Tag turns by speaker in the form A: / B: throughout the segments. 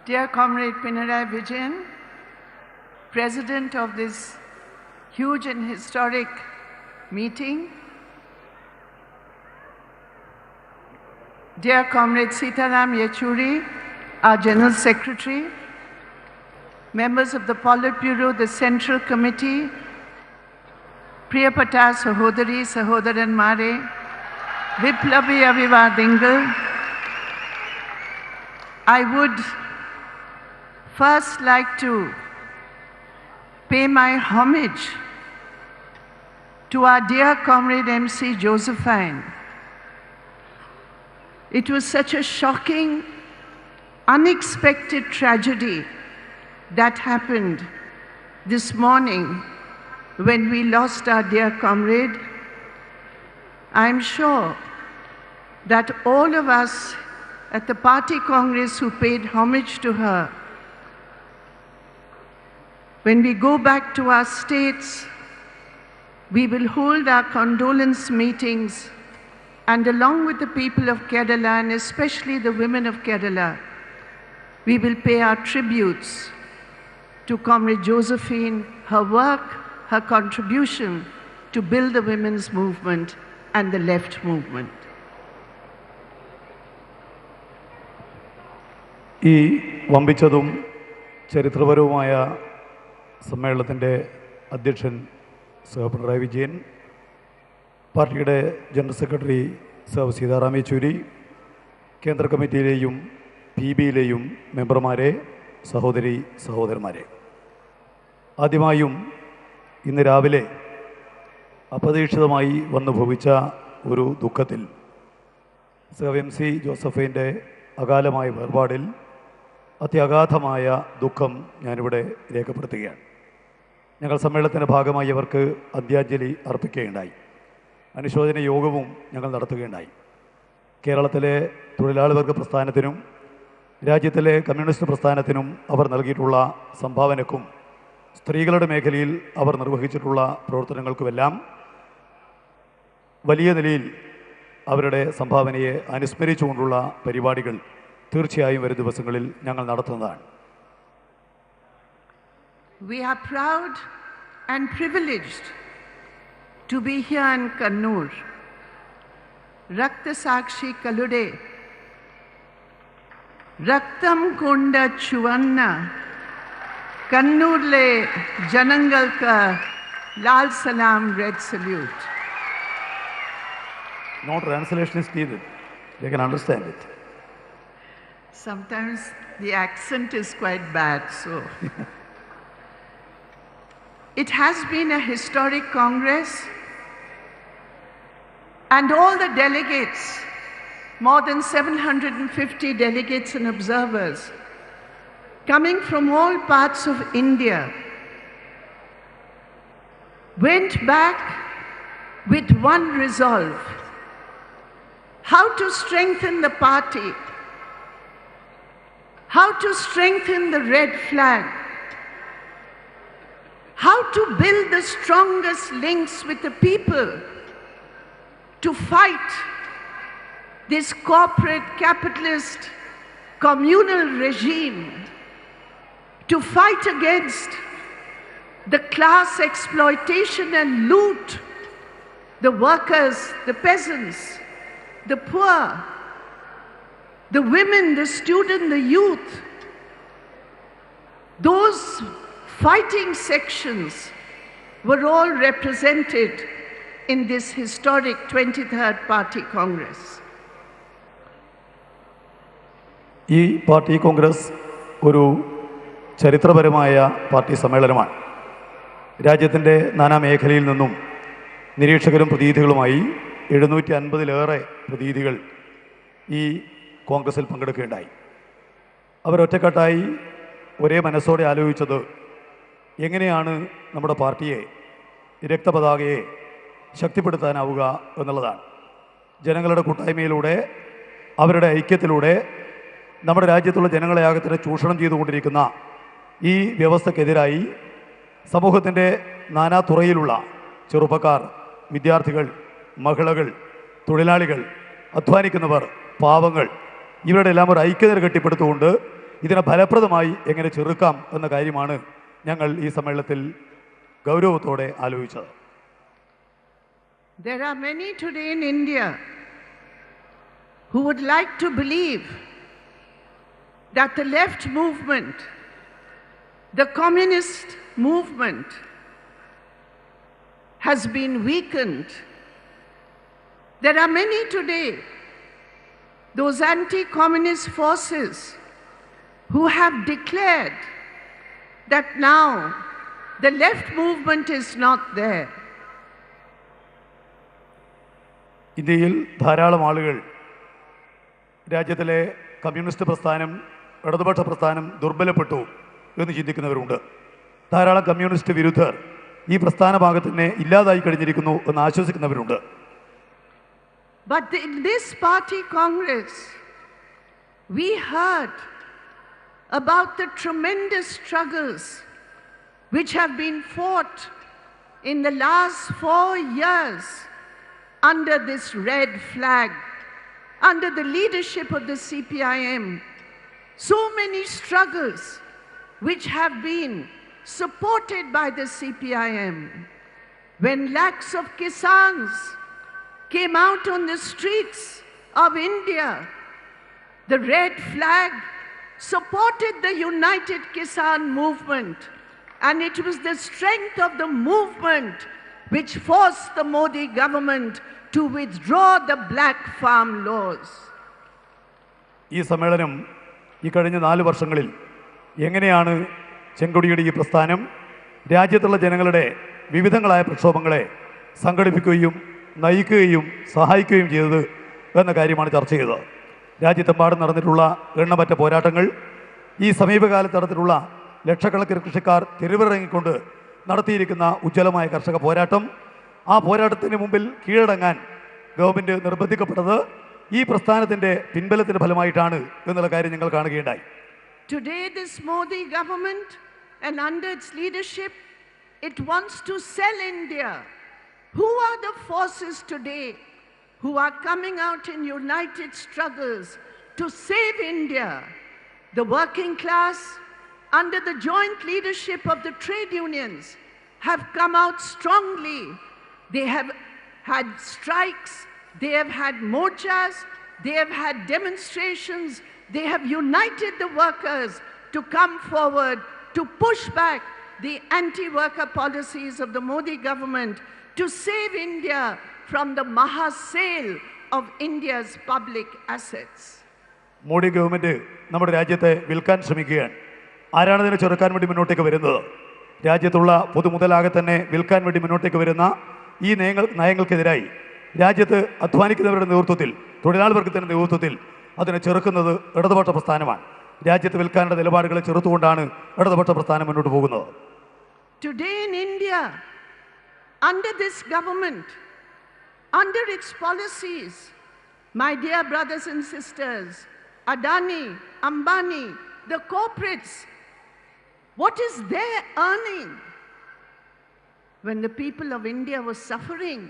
A: Dear Comrade Pinarayi Vijayan, President of this huge and historic meeting, dear Comrade Sitaram Yechuri, our General Secretary, members of the Politburo, the Central Committee, Priyapata Sahodari, Sahodaran Mare, Viplavi Avivadingal, I would first like to pay my homage to our dear comrade MC Josephine. It was such a shocking, unexpected tragedy that happened this morning when we lost our dear comrade. I'm sure that all of us at the Party Congress who paid homage to her, when we go back to our states, we will hold our condolence meetings, and along with the people of Kerala, and especially the women of Kerala, we will pay our tributes to Comrade Josephine, her work, her contribution to build the women's movement and the left movement.
B: ഈ വമ്പിച്ചതും ചരിത്രപരവുമായ സമ്മേളനത്തിൻ്റെ അധ്യക്ഷൻ പിണറായി വിജയൻ, പാർട്ടിയുടെ general secretary Sitaram Yechury, കേന്ദ്ര കമ്മിറ്റിയിലെയും PBയിലെയും മെമ്പർമാരെ, സഹോദരി സഹോദരന്മാരെ, ആദ്യമായും ഇന്ന് രാവിലെ അപ്രതീക്ഷിതമായി വന്നു ഭവിച്ച ഒരു ദുഃഖത്തിൽ MC ജോസഫൈൻ്റെ അകാലമായ വേർപാടിൽ അത്യഗാധമായ ദുഃഖം ഞാനിവിടെ രേഖപ്പെടുത്തുകയാണ്. ഞങ്ങൾ സമ്മേളനത്തിൻ്റെ ഭാഗമായി അവർക്ക് അന്ത്യാഞ്ജലി അർപ്പിക്കുകയുണ്ടായി. അനുശോചന യോഗവും ഞങ്ങൾ നടത്തുകയുണ്ടായി. കേരളത്തിലെ തൊഴിലാളി വർഗ പ്രസ്ഥാനത്തിനും രാജ്യത്തിലെ കമ്മ്യൂണിസ്റ്റ് പ്രസ്ഥാനത്തിനും അവർ നൽകിയിട്ടുള്ള സംഭാവനക്കും സ്ത്രീകളുടെ മേഖലയിൽ അവർ നിർവഹിച്ചിട്ടുള്ള പ്രവർത്തനങ്ങൾക്കുമെല്ലാം വലിയ നിലയിൽ അവരുടെ സംഭാവനയെ അനുസ്മരിച്ചുകൊണ്ടുള്ള പരിപാടികൾ തീർച്ചയായും വരും ദിവസങ്ങളിൽ ഞങ്ങൾ നടത്തുന്നതാണ്.
A: We are proud and privileged to be here in Kannur. Rakta Sakshi Kalude, Raktam Konda Chuvanna, Kannurle Janangal ka Lal Salam Red Salute.
B: No translation is needed. They can understand it.
A: Sometimes the accent is quite bad, so. It has been a historic Congress, and all the delegates, more than 750 delegates and observers, coming from all parts of India, went back with one resolve: how to strengthen the party, how to strengthen the red flag, how to build the strongest links with the people to fight this corporate capitalist communal regime, to fight against the class exploitation and loot, the workers, the peasants, the poor, the women, the student, the youth. Those fighting sections were all represented in this historic 23rd Party Congress.
B: ഈ party Congress ഒരു ചരിത്രപരമായ party സമ്മേളനമാണ്. രാജ്യത്തിൻ്റെ നാനാ മേഖലയിൽ നിന്നും നിരീക്ഷകരും പ്രതിനിധികളുമായി 750-ലേറെ പ്രതിനിധികൾ ഈ കോൺഗ്രസിൽ പങ്കെടുക്കുകയുണ്ടായി. അവരൊറ്റക്കെട്ടായി ഒരേ മനസ്സോടെ ആലോചിച്ചത് എങ്ങനെയാണ് നമ്മുടെ പാർട്ടിയെ, രക്തപതാകയെ ശക്തിപ്പെടുത്താനാവുക എന്നുള്ളതാണ്. ജനങ്ങളുടെ കൂട്ടായ്മയിലൂടെ, അവരുടെ ഐക്യത്തിലൂടെ നമ്മുടെ രാജ്യത്തുള്ള ജനങ്ങളെ ആകത്തിന് ചൂഷണം ചെയ്തുകൊണ്ടിരിക്കുന്ന ഈ വ്യവസ്ഥക്കെതിരായി സമൂഹത്തിൻ്റെ നാനാ തുറയിലുള്ള ചെറുപ്പക്കാർ, വിദ്യാർത്ഥികൾ, മഹിളകൾ, തൊഴിലാളികൾ, അധ്വാനിക്കുന്നവർ, പാവങ്ങൾ, ഇവരുടെ എല്ലാം ഒരു ഐക്യത കെട്ടിപ്പടുത്തുകൊണ്ട് ഇതിനെ ഫലപ്രദമായി എങ്ങനെ ചെറുക്കാം എന്ന കാര്യമാണ് ഞങ്ങൾ ഈ സമ്മേളനത്തിൽ ഗൗരവത്തോടെ ആലോചിച്ചത്.
A: There are many today in India who would like to believe that the left movement, the communist movement, has been weakened. There are many today, those anti-communist forces, who have declared that now the left movement is not there.
B: ഇന്ത്യയിൽ ധാരാളം ആളുകൾ രാജ്യത്തിലെ communist പ്രസ്ഥാനം, ഇടതുപക്ഷ പ്രസ്ഥാനം ദുർബലപ്പെട്ടു എന്ന് ചിന്തിക്കുന്നവരുണ്ട്. ധാരാളം communist വിരുദ്ധർ ഈ പ്രസ്ഥാന ഭാഗത്തിനെ ഇല്ലാതായി കഴിഞ്ഞിരിക്കുന്നു എന്ന് ആശ്വസിക്കുന്നവരുണ്ട്.
A: But in this party Congress, we heard about the tremendous struggles which have been fought in the last 4 years under this red flag, under the leadership of the CPIM. So many struggles which have been supported by the CPIM. When lakhs of Kisans came out on the streets of India, the red flag supported the United Kisan movement, and it was the strength of the movement which forced the Modi government to withdraw the black farm laws.
B: ഈ സമ്മേളനം ഈ കഴിഞ്ഞ 4 വർഷങ്ങളിൽ എങ്ങനെയാണ് ചെങ്കൊടിയുടെ ഈ പ്രസ്ഥാനം രാജ്യത്തുള്ള ജനങ്ങളുടെ വിവിധങ്ങളായ പ്രക്ഷോഭങ്ങളെ സംഘടിപ്പിക്കുകയും നയിക്കുകയും സഹായിക്കുകയും ചെയ്തത് എന്ന കാര്യമാണ് ചർച്ച ചെയ്തത്. രാജ്യത്തെമ്പാടും നടന്നിട്ടുള്ള എണ്ണമറ്റ പോരാട്ടങ്ങൾ, ഈ സമീപകാലത്ത് നടന്നിട്ടുള്ള ലക്ഷക്കണക്കിന് കൃഷിക്കാർ തെരുവിറങ്ങിക്കൊണ്ട് നടത്തിയിരിക്കുന്ന ഉജ്ജ്വലമായ കർഷക പോരാട്ടം, ആ പോരാട്ടത്തിന് മുമ്പിൽ കീഴടങ്ങാൻ ഗവൺമെൻറ് നിർബന്ധിക്കപ്പെട്ടത് ഈ പ്രസ്ഥാനത്തിൻ്റെ പിൻബലത്തിൻ്റെ ഫലമായിട്ടാണ് എന്നുള്ള കാര്യം ഞങ്ങൾ കാണുകയുണ്ടായി.
A: Today this Modi government and under its leadership, it wants to sell India. Who are the forces today who are coming out in united struggles to save India? The working class, under the joint leadership of the trade unions, have come out strongly. They have had strikes, they have had morchas, they have had demonstrations, they have united the workers to come forward to push back the anti-worker policies of the Modi government to save India from the maha sale of India's public assets.
B: Modi government നമ്മുടെ രാജ്യത്തെ വിൽക്കാൻ ശ്രമിക്കുകയാണ്. ആരാണ് ഇതിനെ ചെറുക്കാൻ വേണ്ടി മുന്നോട്ടേക്ക് വരുന്നത്? രാജ്യത്തുള്ള പൊതുമുതലാകെ തന്നെ വിൽക്കാൻ വേണ്ടി മുന്നോട്ടേക്ക് വരുന്ന ഈ നയങ്ങൾക്കെതിരായി രാജ്യത്ത് അധ്വാനിക്കുന്നവരുടെ നേതൃത്വത്തിൽ, തൊഴിലാളി വർഗത്തിൻ്റെ നേതൃത്വത്തിൽ അതിനെ ചെറുക്കുന്നത് ഇടതുപക്ഷ പ്രസ്ഥാനമാണ്. രാജ്യത്ത് വിൽക്കാനുള്ള നിലപാടുകളെ ചെറുത്തുകൊണ്ടാണ് ഇടതുപക്ഷ പ്രസ്ഥാനം മുന്നോട്ട് പോകുന്നത്.
A: Today in India, under this government, under its policies, my dear brothers and sisters, Adani, Ambani, the corporates, what is their earning? When the people of India were suffering,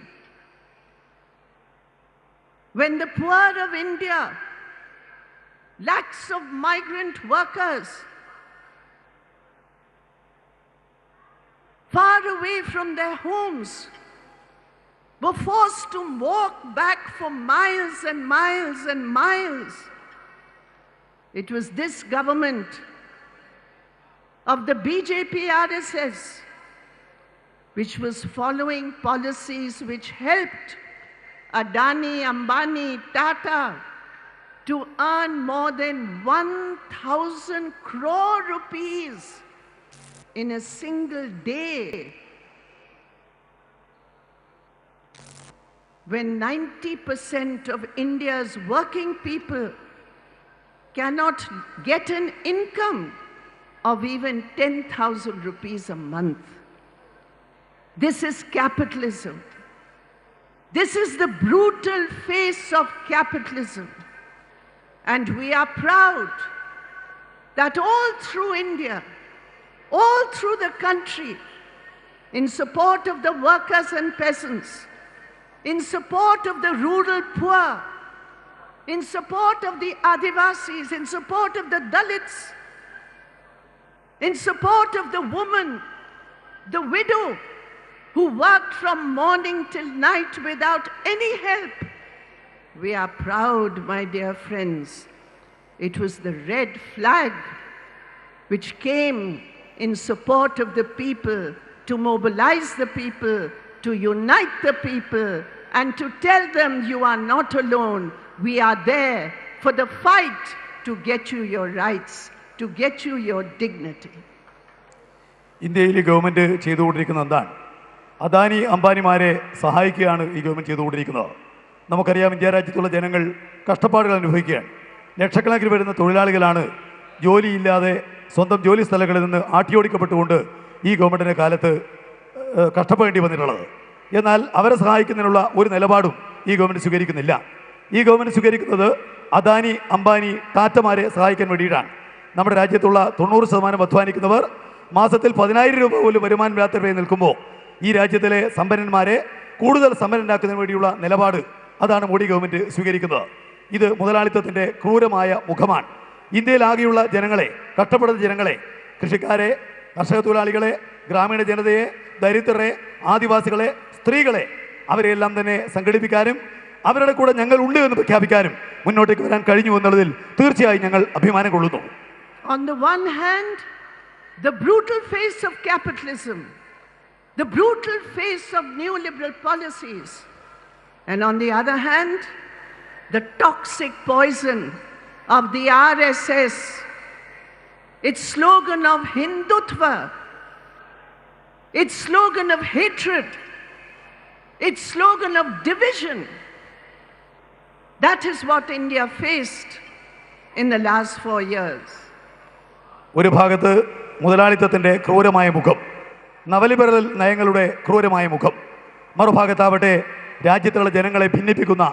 A: when the poor of India, lakhs of migrant workers, far away from their homes, were forced to walk back for miles and miles and miles. It was this government of the BJP RSS which was following policies which helped Adani, Ambani, Tata to earn more than 1,000 crore rupees in a single day. When 90% of India's working people cannot get an income of even 10,000 rupees a month. This is capitalism. This is the brutal face of capitalism. And we are proud that all through India, all through the country, in support of the workers and peasants, in support of the rural poor, in support of the Adivasis, in support of the Dalits, in support of the woman, the widow, who worked from morning till night without any help. We are proud, my dear friends. It was the red flag which came in support of the people, to mobilize the people, to unite the people, and to tell them you are not alone. We are there for the fight to get you your rights, to get you your dignity.
B: ഇന്ത്യയിലെ government ചെയ്തുകൊണ്ടിരിക്കുന്ന എന്താണ്? അദാനി അംബാനിമാരെ സഹായിക്കുകയാണ് ഈ government ചെയ്തുകൊണ്ടിരിക്കുന്നത്. നമുക്കറിയാം, India രാജ്യത്തുള്ള ജനങ്ങൾ കഷ്ടപ്പാടുകൾ അനുഭവിക്കുകയാണ്. ലക്ഷക്കണക്കിന് വരുന്ന തൊഴിലാളികളാണ് ജോലിയില്ലാതെ സ്വന്തം ജോലി സ്ഥലങ്ങളിൽ നിന്ന് ആട്ടിയോടിക്കപ്പെട്ടുകൊണ്ട് ഈ ഗവൺമെൻറ്റിൻ്റെ കാലത്ത് കഷ്ടപ്പെടേണ്ടി വന്നിട്ടുള്ളത്. എന്നാൽ അവരെ സഹായിക്കുന്നതിനുള്ള ഒരു നിലപാടും ഈ ഗവൺമെൻറ് സ്വീകരിക്കുന്നില്ല. ഈ ഗവൺമെൻറ് സ്വീകരിക്കുന്നത് അദാനി അംബാനി ടാറ്റമാരെ സഹായിക്കാൻ വേണ്ടിയിട്ടാണ്. നമ്മുടെ രാജ്യത്തുള്ള 90% അധ്വാനിക്കുന്നവർ മാസത്തിൽ 10,000 രൂപ പോലും വരുമാനമില്ലാത്തവരായി നിൽക്കുമ്പോൾ ഈ രാജ്യത്തിലെ സമ്പന്നന്മാരെ കൂടുതൽ സമ്പന്നരാക്കുന്നതിന് വേണ്ടിയുള്ള നിലപാട് അതാണ് മോഡി ഗവൺമെൻറ് സ്വീകരിക്കുന്നത്. ഇത് മുതലാളിത്തത്തിൻ്റെ ക്രൂരമായ മുഖമാണ്. ഇന്ത്യയിലാകെയുള്ള ജനങ്ങളെ, കഷ്ടപ്പെടുന്ന ജനങ്ങളെ, കൃഷിക്കാരെ, കർഷക തൊഴിലാളികളെ, ഗ്രാമീണ ജനതയെ, ദരിദ്രരെ, ആദിവാസികളെ, സ്ത്രീകളെ, അവരെല്ലാം തന്നെ സംഘടിപ്പിക്കാനും അവരുടെ കൂടെ ഞങ്ങൾ ഉണ്ട് എന്ന് പ്രഖ്യാപിക്കാനും മുന്നോട്ടേക്ക് വരാൻ കഴിഞ്ഞു എന്നുള്ളതിൽ തീർച്ചയായും ഞങ്ങൾ അഭിമാനം കൊള്ളുന്നു.
A: On the one hand, the brutal face of capitalism, the brutal face of neoliberal policies, and on the other hand, the toxic poison of the RSS, its slogan of Hindutva, its slogan of hatred, its slogan of division. That is what India faced in the last 4 years.
B: ഒരു ഭാഗത്ത് മുതലാളിത്തത്തിൻ്റെ ക്രൂരമായ മുഖം, നവലിബറൽ നയങ്ങളുടെ ക്രൂരമായ മുഖം, മറുഭാഗത്താവട്ടെ രാജ്യത്തുള്ള ജനങ്ങളെ ഭിന്നിപ്പിക്കുന്ന,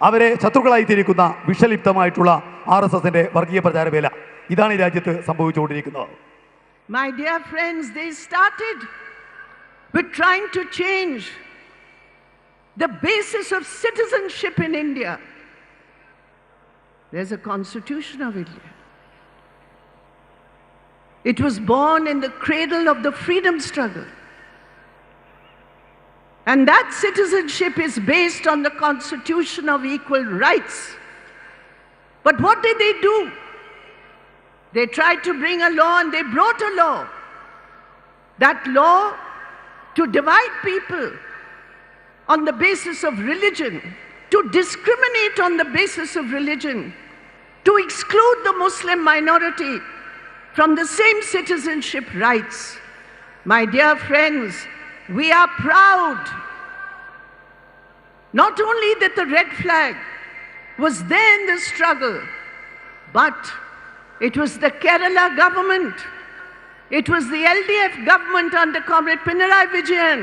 B: അവരെ ശത്രുക്കളായി തിരിക്കുന്ന വിഷലിപ്തമായിട്ടുള്ള RSSന്റെ വർഗീയ പ്രചാരവേല. ഇതാണ് ഈ രാജ്യത്ത് സംഭവിച്ചുകൊണ്ടിരിക്കുന്നത്.
A: My dear friends, they started with trying to change the basis of citizenship in India. There's a constitution of India. It was born in the cradle of the freedom struggle. And that citizenship is based on the constitution of equal rights. But what did they do? They tried to bring a law, and they brought a law. That law to divide people on the basis of religion, to discriminate on the basis of religion, to exclude the Muslim minority from the same citizenship rights. My dear friends, we are proud not only that the red flag was there in the struggle, but it was the Kerala government, it was the LDF government under Comrade Pinarayi Vijayan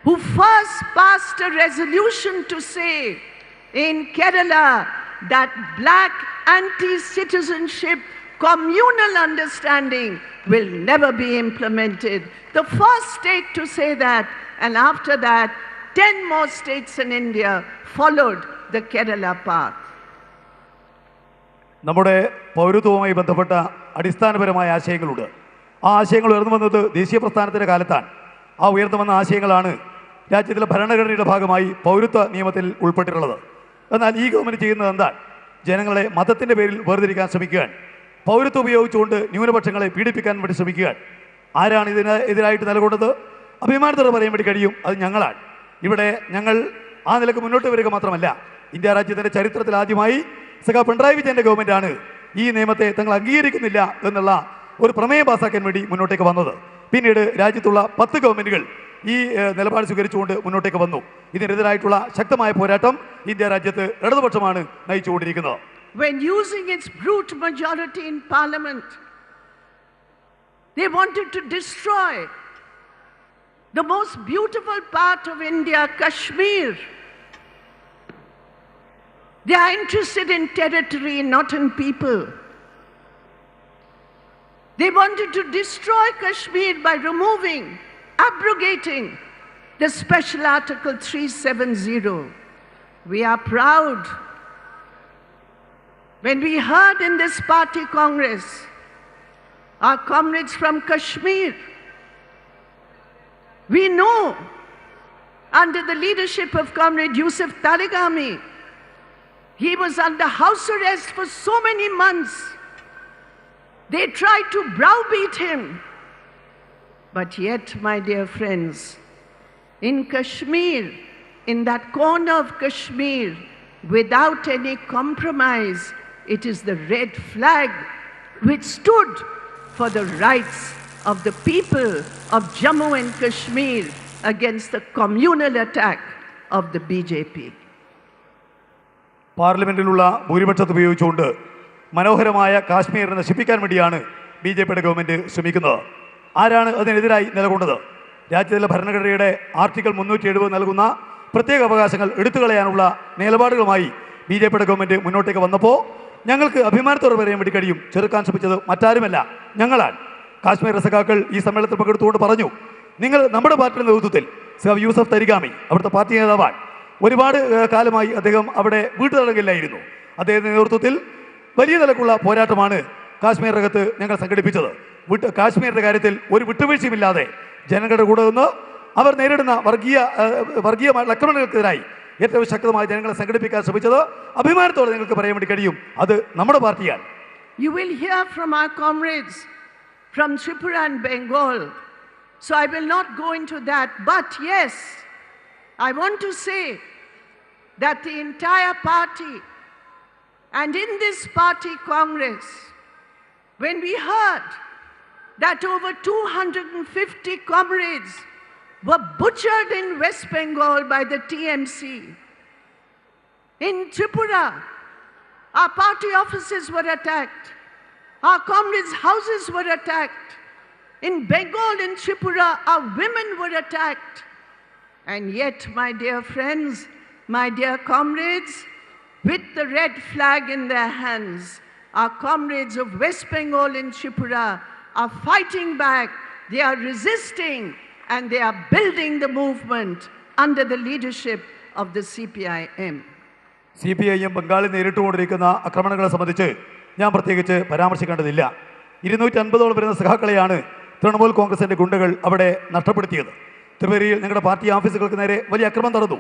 A: who first passed a resolution to say in Kerala that black anti-citizenship communal understanding will never be implemented. The first state to say that, and after that 10 more states in India followed the Kerala path.
B: നമ്മുടെ പൗരത്വവുമായി ബന്ധപ്പെട്ട അടിസ്ഥാനപരമായ ആശയങ്ങളുണ്ട്. ആ ആശയങ്ങൾ ഉയർന്നു വന്നത് ദേശീയ പ്രസ്ഥാനത്തിൻ്റെ കാലത്താണ്. ആ ഉയർന്നു വന്ന ആശയങ്ങളാണ് രാജ്യത്തിലെ ഭരണഘടനയുടെ ഭാഗമായി പൗരത്വ നിയമത്തിൽ ഉൾപ്പെട്ടിട്ടുള്ളത്. എന്നാൽ ഈ ഗവൺമെൻറ് ചെയ്യുന്നത് എന്താണ്? ജനങ്ങളെ മതത്തിൻ്റെ പേരിൽ വേർതിരിക്കാൻ ശ്രമിക്കുകയാണ്. പൗരത്വം ഉപയോഗിച്ചുകൊണ്ട് ന്യൂനപക്ഷങ്ങളെ പീഡിപ്പിക്കാൻ വേണ്ടി ശ്രമിക്കുകയാണ്. ആരാണ് ഇതിന് എതിരായിട്ട് നിലകൊണ്ടത്? അഭിമാനത്തോടെ പറയാൻ വേണ്ടി കഴിയും, അത് ഞങ്ങളാണ്. ഇവിടെ ഞങ്ങൾ ആ നിലക്ക് മുന്നോട്ട് വരിക മാത്രമല്ല, ഇന്ത്യ രാജ്യത്തിൻ്റെ ചരിത്രത്തിൽ ആദ്യമായി പിണറായി വിജയൻ്റെ ഗവൺമെൻറ്റാണ് ഈ നിയമത്തെ തങ്ങൾ അംഗീകരിക്കുന്നില്ല എന്നുള്ള ഒരു പ്രമേയം പാസ്സാക്കാൻ വേണ്ടി മുന്നോട്ടേക്ക് വന്നത്. പിന്നീട് രാജ്യത്തുള്ള 10 ഗവൺമെൻറ്റുകൾ ഈ നിലപാട് സ്വീകരിച്ചുകൊണ്ട് മുന്നോട്ടേക്ക് വന്നു. ഇതിനെതിരായിട്ടുള്ള ശക്തമായ പോരാട്ടം ഇന്ത്യ രാജ്യത്ത് ഇടതുപക്ഷമാണ് നയിച്ചുകൊണ്ടിരിക്കുന്നത്.
A: When using its brute majority in parliament, they wanted to destroy the most beautiful part of India, Kashmir. They are interested in territory, not in people. They wanted to destroy Kashmir by removing, abrogating the special Article 370. We are proud When we heard in this party congress, our comrades from Kashmir, we know under the leadership of Comrade Yusuf Tarigami, he was under house arrest for so many months. They tried to browbeat him. But yet, my dear friends, in Kashmir, in that corner of Kashmir, without any compromise, it is the red flag which stood for the rights of the people of Jammu and Kashmir against the communal attack of the BJP.
B: പാർലമെന്റിലുള്ള ഭൂരിപക്ഷത്തെ ഉപയോഗിച്ചുകൊണ്ട് മനോഹരമായ കാശ്മീർ നശിപ്പിക്കാൻ വേണ്ടിയാണ് ബിജെപിയുടെ government ശ്രമിക്കുന്നത്. ആരാണ് അതിനെതിരായി നിലകൊണ്ടത്? രാജ്യത്തിലെ ഭരണഘടനയുടെ ആർട്ടിക്കിൾ 370 നൽകുന്ന പ്രത്യേക അവകാശങ്ങൾ എടുത്തുകളയാനുള്ള നിലപാടുകളുമായി ബിജെപിയുടെ ഗവൺമെന്റ് മുന്നോട്ടേക്ക് വന്നപ്പോൾ ഞങ്ങൾക്ക് അഭിമാനത്തോടെ പറയാൻ വേണ്ടി കഴിയും, ചെറുക്കാൻ ശ്രമിച്ചത് മറ്റാരുമല്ല, ഞങ്ങളാണ്. കാശ്മീർ സഖാക്കൾ ഈ സമ്മേളനത്തിൽ പങ്കെടുത്തുകൊണ്ട് പറഞ്ഞു, നിങ്ങൾ നമ്മുടെ പാർട്ടിയുടെ നേതൃത്വത്തിൽ യൂസഫ് തരിഗാമി അവിടുത്തെ പാർട്ടി നേതാവാണ്, ഒരുപാട് കാലമായി അദ്ദേഹം അവിടെ വീട്ടുതടങ്കലിലായിരുന്നു. അദ്ദേഹത്തിൻ്റെ നേതൃത്വത്തിൽ വലിയ നിലക്കുള്ള പോരാട്ടമാണ് കാശ്മീരിനകത്ത് ഞങ്ങൾ സംഘടിപ്പിച്ചത്. കാശ്മീരിൻ്റെ കാര്യത്തിൽ ഒരു വിട്ടുവീഴ്ചയുമില്ലാതെ ജനങ്ങളുടെ കൂടെ നിന്ന് അവർ നേരിടുന്ന വർഗീയമായിട്ടുള്ള ആക്രമണങ്ങൾക്കെതിരായി ഏറ്റവും ശക്തമായി ജനങ്ങളെ സംഘടിപ്പിക്കാൻ ശ്രമിച്ചത് അഭിമാനത്തോടെ നിങ്ങൾക്ക് പറയാൻ വേണ്ടി കഴിയും, അത് നമ്മുടെ പാർട്ടിയാണ്.
A: You will hear from our comrades from Tripura and Bengal, so I will not go into that. But yes, I want to say that the entire party, and in this party congress, when we heard that over 250 comrades were butchered in West Bengal by the TMC, in Tripura, our party offices were attacked, our comrades' houses were attacked, in Bengal and Tripura, our women were attacked. And yet, my dear friends, my dear comrades, with the red flag in their hands, our comrades of West Bengal and Tripura are fighting back, they are resisting, and they are building the movement under the leadership of the CPIM.
B: CPIM ബംഗാളിൽ നേരിട്ടുകൊണ്ടിരിക്കുന്ന ആക്രമണങ്ങളെ സംബന്ധിച്ച് ഞാൻ പ്രത്യേകിച്ച് പരാമർശിക്കേണ്ടതില്ല. 250ഓളം വരുന്ന സഖാക്കളെയാണ് തൃണമൂൽ കോൺഗ്രസിൻ്റെ ഗുണ്ടകൾ അവിടെ നഷ്ടപ്പെടുത്തിയത്. ത്രിപുരയിൽ ഞങ്ങളുടെ പാർട്ടി ഓഫീസുകൾക്ക് നേരെ വലിയ ആക്രമണം നടന്നു.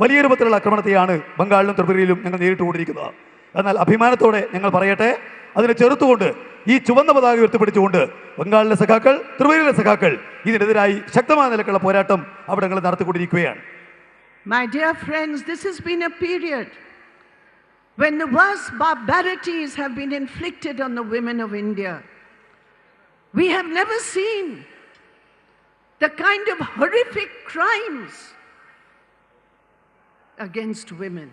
B: വലിയ രൂപത്തിലുള്ള ആക്രമണത്തെയാണ് ബംഗാളിലും ത്രിപുരയിലും ഞങ്ങൾ നേരിട്ടുകൊണ്ടിരിക്കുന്നത്. എന്നാൽ അഭിമാനത്തോടെ ഞങ്ങൾ പറയട്ടെ, അതിനെ ചെറുത്തുകൊണ്ട് ഈ ചുവന്ന പതാക ഉയർത്തിപ്പിടിച്ചുകൊണ്ട് ബംഗാളിലെ സഖാക്കൾ, ത്രിപുരയിലെ സഖാക്കൾ ഇതിനെതിരായി ശക്തമായ നിലക്കുള്ള പോരാട്ടം അവിടെ ഞങ്ങൾ നടത്തിക്കൊണ്ടിരിക്കുകയാണ്.
A: My dear friends, this has been a period when the worst barbarities have been inflicted on the women of India. We have never seen the kind of horrific crimes against women,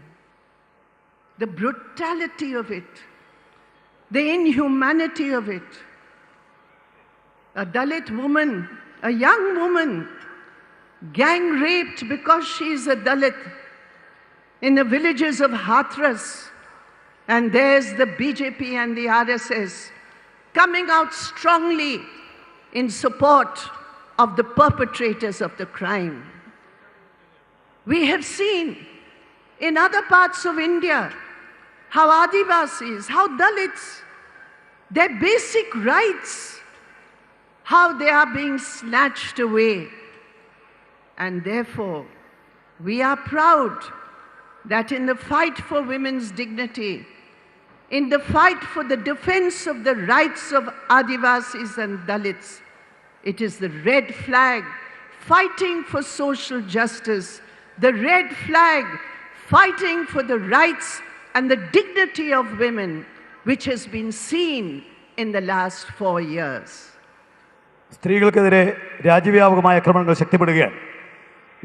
A: the brutality of it, the inhumanity of it. A Dalit woman, a young woman, gang raped because she is a Dalit in the villages of Hathras, and there's the BJP and the RSS coming out strongly in support of the perpetrators of the crime. We have seen in other parts of India how Adivasis, how Dalits, their basic rights, how they are being snatched away. And therefore, we are proud that in the fight for women's dignity, in the fight for the defense of the rights of Adivasis and Dalits, it is the red flag fighting for social justice, the red flag fighting for the rights and the dignity of women, which has been seen in the last 4 years.
B: സ്ത്രീകൾക്കെതിരെ രാജ്യവ്യാപകമായ ആക്രമണങ്ങൾ ശക്തിപ്പെടുകയാണ്.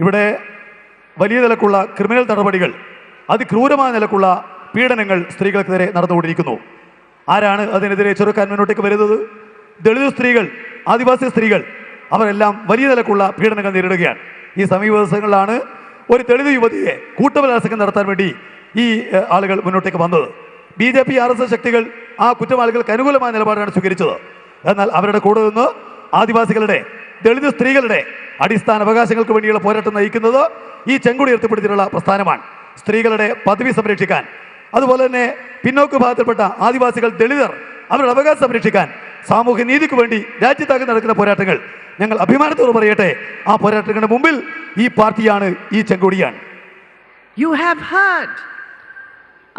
B: ഇവിടെ വലിയ നിലക്കുള്ള criminal നടപടികൾ, അതിക്രൂരമായ നിലക്കുള്ള പീഡനങ്ങൾ സ്ത്രീകൾക്കെതിരെ നടന്നുകൊണ്ടിരിക്കുന്നു. ആരാണ് അതിനെതിരെ ചെറുക്കാൻ മുന്നോട്ടേക്ക് വരുന്നത്? ദളിത് സ്ത്രീകൾ, ആദിവാസി സ്ത്രീകൾ, അവരെല്ലാം വലിയ നിലക്കുള്ള പീഡനങ്ങൾ നേരിടുകയാണ്. ഈ സമീപ ദിവസങ്ങളിലാണ് ഒരു ദളിത് യുവതിയെ കൂട്ടബലാത്സംഗം നടത്താൻ വേണ്ടി ഈ ആളുകൾ മുന്നോട്ടേക്ക് വന്നത്. BJP RSS ശക്തികൾ ആ കുറ്റവാളികൾക്ക് അനുകൂലമായ നിലപാടാണ് സ്വീകരിച്ചത്. എന്നാൽ അവരുടെ കൂടെ നിന്ന് ആദിവാസികളുടെ, ദളിത് സ്ത്രീകളുടെ അടിസ്ഥാന അവകാശങ്ങൾക്ക് വേണ്ടിയുള്ള പോരാട്ടം നയിക്കുന്നത് ഈ ചെങ്കൊടി ഉയർത്തിപ്പിടിച്ചിട്ടുള്ള പ്രസ്ഥാനമാണ്. സ്ത്രീകളുടെ പദവി സംരക്ഷിക്കാൻ, അതുപോലെ തന്നെ പിന്നോക്ക വിഭാഗത്തിൽപ്പെട്ട ആദിവാസികൾ, ദളിതർ, അവരുടെ അവകാശം സംരക്ഷിക്കാൻ, സാമൂഹ്യ നീതിക്ക് വേണ്ടി രാജ്യത്താകെ നടക്കുന്ന പോരാട്ടങ്ങൾ ഞങ്ങൾ അഭിമാനത്തോടെ പറയട്ടെ, ആ പോരാട്ടങ്ങളുടെ മുമ്പിൽ ഈ പാർട്ടിയാണ്, ഈ ചെങ്കൊടിയാണ്.
A: You have heard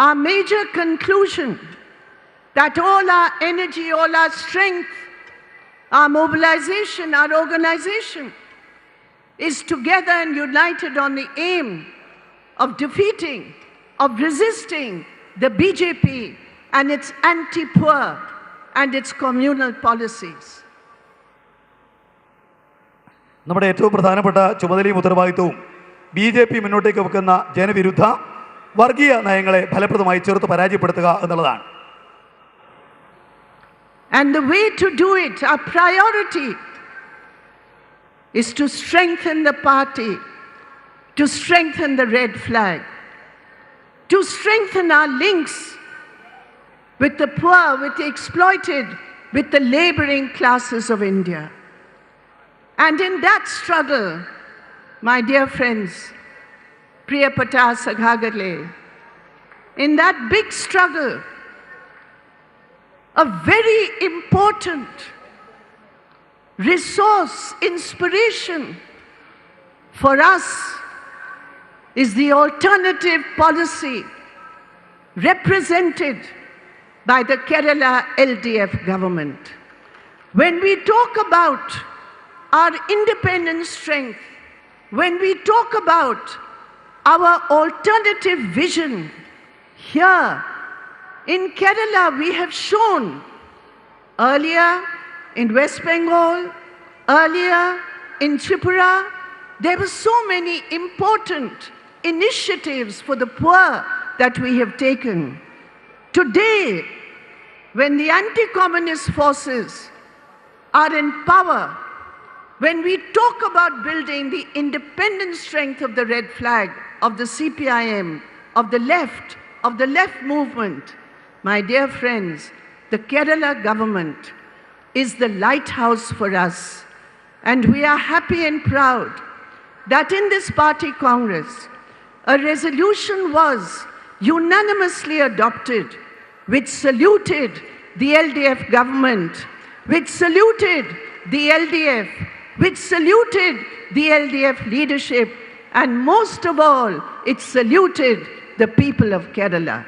A: our major conclusion that all our energy, all our strength, our mobilization, our organization is together and united on the aim of defeating, of resisting the BJP and its anti-poor and its communal policies.
B: നമ്മുടെ ഏറ്റവും പ്രധാനപ്പെട്ട ചുമതലയും ഉത്തരവാദിത്വവും BJP മുന്നോട്ടേക്ക് വെക്കുന്ന ജനവിരുദ്ധ വർഗീയ നയങ്ങളെ ഫലപ്രദമായി ചെറുത്ത് പരാജയപ്പെടുത്തുക എന്നുള്ളതാണ്.
A: And the way to do it, our priority is to strengthen the party, to strengthen the red flag, to strengthen our links with the poor, with the exploited, with the laboring classes of India. And in that struggle, my dear friends, Priyapata Saghagale, in that big struggle, a very important resource, inspiration for us is the alternative policy represented by the Kerala LDF government. When we talk about our independent strength, when we talk about our alternative vision, here in Kerala we have shown earlier in West Bengal, earlier in Tripura, there were so many important initiatives for the poor that we have taken. Today, when the anti-communist forces are in power, when we talk about building the independent strength of the red flag, of the CPIM, of the left movement, my dear friends, the Kerala government is the lighthouse for us. And we are happy and proud that in this party congress, a resolution was unanimously adopted which saluted the LDF government, which saluted the LDF, which saluted the LDF leadership, and most of all, it saluted the people of Kerala.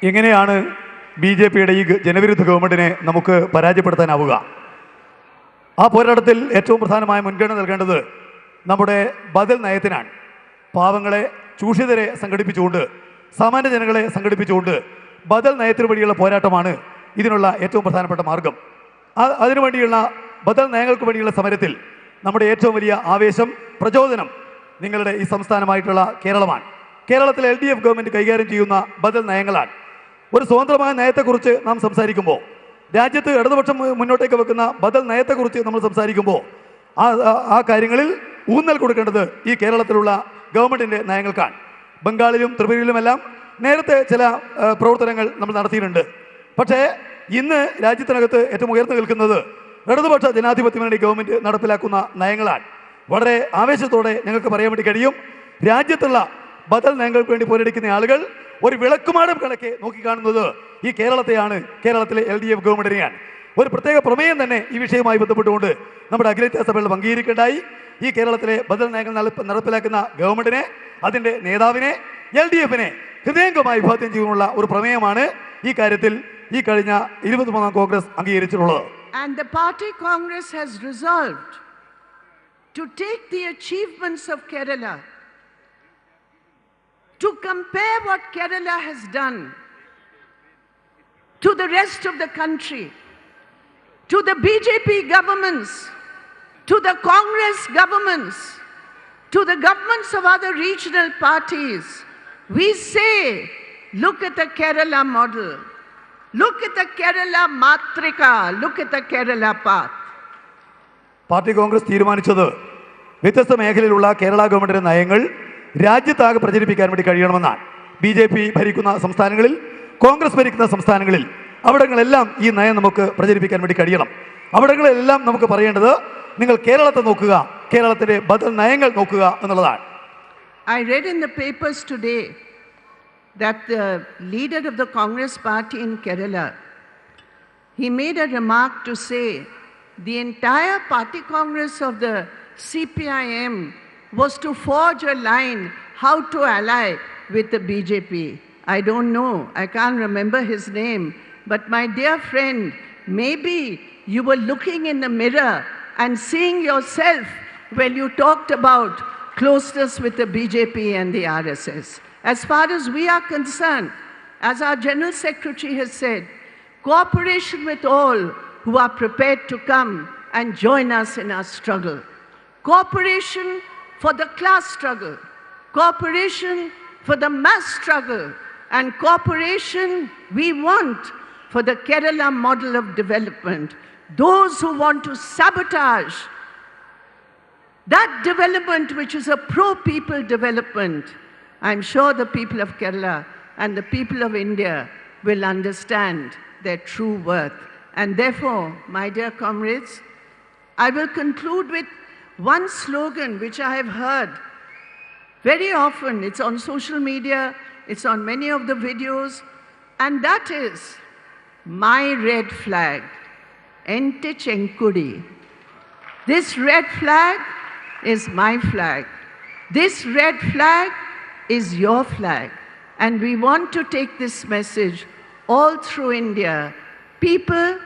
B: എങ്ങനെയാണ് BJPയുടെ ഈ ജനവിരുദ്ധ ഗവൺമെന്റിനെ നമുക്ക് പരാജയപ്പെടുത്താനാവുക? ആ പോരാട്ടത്തിൽ ഏറ്റവും പ്രധാനമായ മുൻഗണന നൽകേണ്ടത് നമ്മുടെ ബദൽ നയത്തിനാണ്. പാവങ്ങളെ, ചൂഷിതരെ സംഘടിപ്പിച്ചുകൊണ്ട്, സാമാന്യ ജനങ്ങളെ സംഘടിപ്പിച്ചുകൊണ്ട് ബദൽ നയത്തിന് വഴിയുള്ള പോരാട്ടമാണ് ഇതിനുള്ള ഏറ്റവും പ്രധാനപ്പെട്ട മാർഗം. അതിനുവേണ്ടിയുള്ള ബദൽ നയങ്ങൾക്ക് വേണ്ടിയുള്ള സമരത്തിൽ നമ്മുടെ ഏറ്റവും വലിയ ആവേശം, പ്രചോദനം നിങ്ങളുടെ ഈ സംസ്ഥാനമായിട്ടുള്ള കേരളമാണ്. കേരളത്തിലെ LDF ഗവൺമെൻറ് കൈകാര്യം ചെയ്യുന്ന ബദൽ നയങ്ങളാണ്. ഒരു സ്വതന്ത്രമായ നയത്തെക്കുറിച്ച് നാം സംസാരിക്കുമ്പോൾ, രാജ്യത്ത് ഇടതുപക്ഷം മുന്നോട്ടേക്ക് വെക്കുന്ന ബദൽ നയത്തെക്കുറിച്ച് നമ്മൾ സംസാരിക്കുമ്പോൾ ആ കാര്യങ്ങളിൽ ഊന്നൽ കൊടുക്കേണ്ടത് ഈ കേരളത്തിലുള്ള ഗവൺമെൻറ്റിൻ്റെ നയങ്ങൾക്കാണ്. ബംഗാളിലും ത്രിപുരയിലുമെല്ലാം നേരത്തെ ചില പ്രവർത്തനങ്ങൾ നമ്മൾ നടത്തിയിട്ടുണ്ട്. പക്ഷേ ഇന്ന് രാജ്യത്തിനകത്ത് ഏറ്റവും ഉയർന്നു നിൽക്കുന്നത് ഇടതുപക്ഷ ജനാധിപത്യ മുന്നണി ഗവൺമെൻറ് നടപ്പിലാക്കുന്ന നയങ്ങളാണ്. വളരെ ആവേശത്തോടെ ഞങ്ങൾക്ക് പറയാൻ വേണ്ടി കഴിയും, രാജ്യത്തുള്ള ബദൽ നയങ്ങൾക്ക് വേണ്ടി പോരടിക്കുന്ന ആളുകൾ ഒരു വിളക്കുമാടം കണക്കെ നോക്കിക്കാണുന്നത് ഈ കേരളത്തെയാണ്, കേരളത്തിലെ LDF ഗവൺമെൻറ്റിനെയാണ്. ഒരു പ്രത്യേക പ്രമേയം തന്നെ ഈ വിഷയവുമായി ബന്ധപ്പെട്ടുകൊണ്ട് നമ്മുടെ അഖിലേന്ത്യാ സഭയിൽ അംഗീകരിക്കേണ്ടായി. ഈ കേരളത്തിലെ ബദൽ നയങ്ങൾ നടപ്പിലാക്കുന്ന ഗവൺമെൻറ്റിനെ, അതിൻ്റെ നേതാവിനെ, LDFനെ ഹൃദയംഗമായി വിഭാഗം ചെയ്യാനുള്ള ഒരു പ്രമേയമാണ് ഈ കാര്യത്തിൽ ഈ കഴിഞ്ഞ 23ാം Congress അംഗീകരിച്ചിട്ടുള്ളത്.
A: And the party congress has resolved to take the achievements of Kerala, to compare what Kerala has done to the rest of the country, to the BJP governments, to the Congress governments, to the governments of other regional parties. We say, look at the Kerala model, look at the Kerala Matrika, look at the Kerala path.
B: Party Congress തീരുമാനിച്ചത് വ്യത്യസ്ത മേഖലയിലുള്ള കേരള ഗവൺമെൻറ്റിൻ്റെ നയങ്ങൾ രാജ്യത്താകെ പ്രചരിപ്പിക്കാൻ വേണ്ടി കഴിയണമെന്നാണ്. BJP ഭരിക്കുന്ന സംസ്ഥാനങ്ങളിൽ, കോൺഗ്രസ് ഭരിക്കുന്ന സംസ്ഥാനങ്ങളിൽ അവിടങ്ങളെല്ലാം ഈ നയം നമുക്ക് പ്രചരിപ്പിക്കാൻ വേണ്ടി കഴിയണം. അവിടങ്ങളെല്ലാം നമുക്ക് പറയേണ്ടത് നിങ്ങൾ കേരളത്തെ നോക്കുക, കേരളത്തിലെ ബദൽ നയങ്ങൾ നോക്കുക എന്നുള്ളതാണ്.
A: I read in the papers today that the leader of the Congress party in Kerala, he made a remark to say the entire party congress of the CPIM was to forge a line how to ally with the BJP. I don't know, I can't remember his name, but my dear friend, maybe you were looking in the mirror and seeing yourself when you talked about closeness with the BJP and the RSS. As far as we are concerned, as our General Secretary has said, cooperation with all who are prepared to come and join us in our struggle. Cooperation for the class struggle, cooperation for the mass struggle, and cooperation we want for the Kerala model of development. Those who want to sabotage that development which is a pro-people development, I'm sure the people of Kerala and the people of India will understand their true worth. And therefore, my dear comrades, I will conclude with one slogan which I have heard very often. It's on social media, it's on many of the videos, and that is, my red flag, Ente Chenkudi. This red flag is my flag. This red flag is your flag. And we want to take this message all through India. People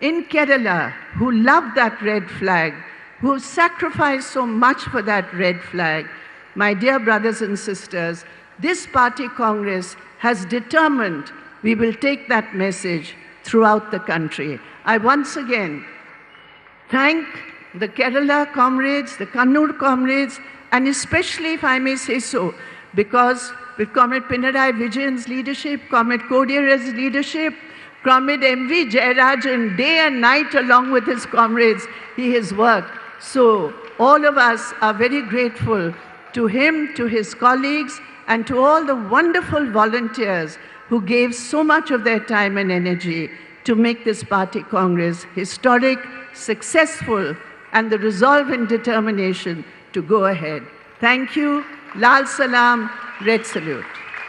A: in Kerala who love that red flag, who sacrificed so much for that red flag, my dear brothers and sisters, this party congress has determined we will take that message throughout the country. I once again thank the Kerala comrades, the Kannur comrades, and especially, if I may say so, because with Comrade Pinarayi Vijayan's leadership, Comrade Kodiyara's leadership, Comrade M.V. Jayarajan, day and night along with his comrades, he has worked. So all of us are very grateful to him, to his colleagues, and to all the wonderful volunteers who gave so much of their time and energy to make this party congress historic, successful, and the resolve and determination to go ahead. Thank you. Lal Salam, Red Salute.